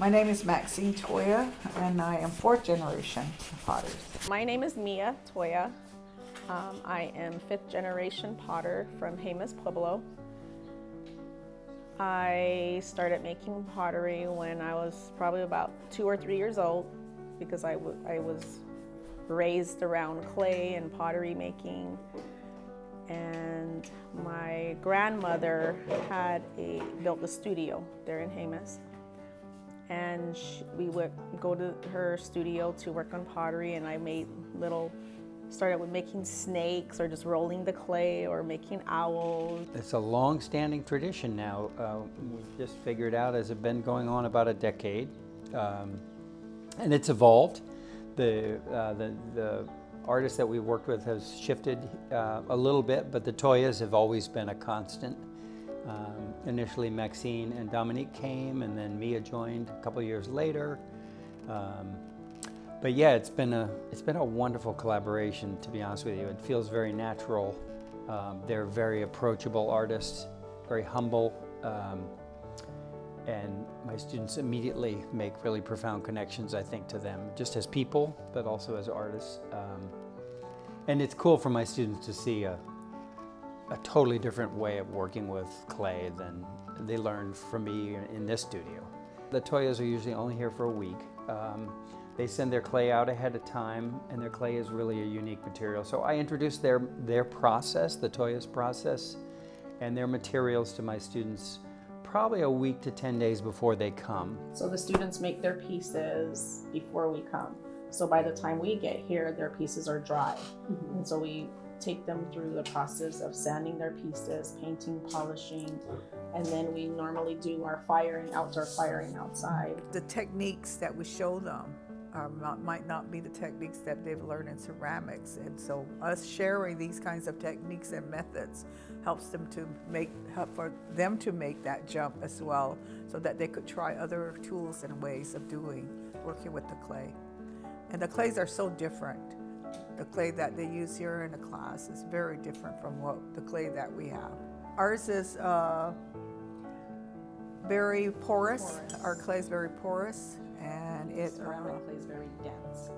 My name is Maxine Toya, and I am fourth generation potters. My name is Mia Toya. I am fifth generation potter from Jemez, Pueblo. I started making pottery when I was probably about 2 or 3 years old because I was raised around clay and pottery making. And my grandmother had built a studio there in Jemez. And we would go to her studio to work on pottery, and I started with making snakes or just rolling the clay or making owls. It's a long-standing tradition now. We've just figured out, as it's been going on about a decade, and it's evolved. The artists that we've worked with has shifted a little bit, but the Toyas have always been a constant. Initially Maxine and Dominique came, and then Mia joined a couple years later. But yeah, it's been a wonderful collaboration, to be honest with you. It feels very natural. They're very approachable artists, very humble, and my students immediately make really profound connections, I think, to them, just as people, but also as artists. And it's cool for my students to see a totally different way of working with clay than they learned from me in this studio. The Toyas are usually only here for a week. They send their clay out ahead of time, and their clay is really a unique material. So I introduce their process, the Toyas process, and their materials to my students probably a week to 10 days before they come. So the students make their pieces before we come. So by the time we get here, their pieces are dry. Mm-hmm. And so we take them through the process of sanding their pieces, painting, polishing, and then we normally do our outdoor firing outside. The techniques that we show them might not be the techniques that they've learned in ceramics, and so us sharing these kinds of techniques and methods helps them for them to make that jump as well, so that they could try other tools and ways of working with the clay. And the clays are so different. The clay that they use here in the class is very different from the clay that we have. Ours is very porous. Our clay is very porous, and ceramic clay is very dense.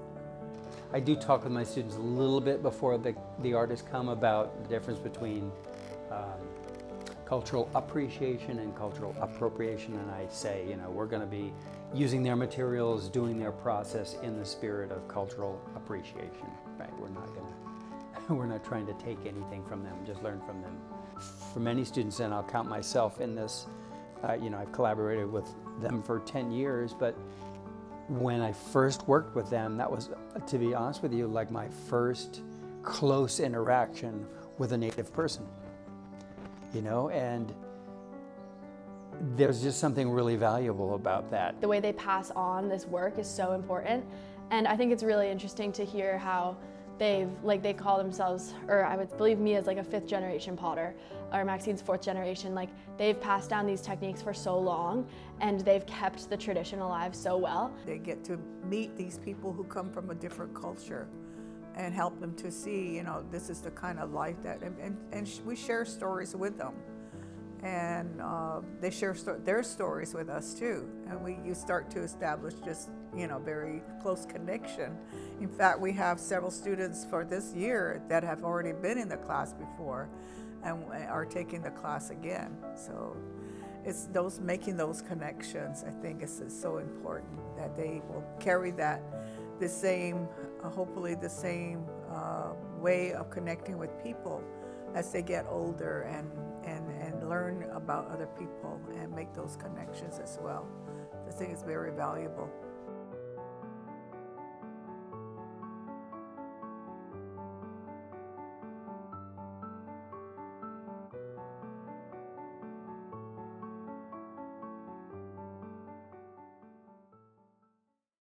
I do talk with my students a little bit before the artists come about the difference between cultural appreciation and cultural appropriation, and I say, we're going to be using their materials, doing their process in the spirit of cultural appreciation. Right? We're not trying to take anything from them, just learn from them. For many students, and I'll count myself in this, I've collaborated with them for 10 years, but when I first worked with them, that was, to be honest with you, like my first close interaction with a native person, and there's just something really valuable about that. The way they pass on this work is so important, and I think it's really interesting to hear how they call themselves, or I would believe me as like a 5th generation potter, or Maxine's 4th generation. Like, they've passed down these techniques for so long, and they've kept the tradition alive so well. They get to meet these people who come from a different culture and help them to see, this is the kind of life that, and we share stories with them. And they share their stories with us too, and you start to establish just very close connection. In fact, we have several students for this year that have already been in the class before and are taking the class again. So it's making those connections, I think, is so important, that they will carry hopefully the same way of connecting with people as they get older and learn about other people and make those connections as well. I think it's very valuable.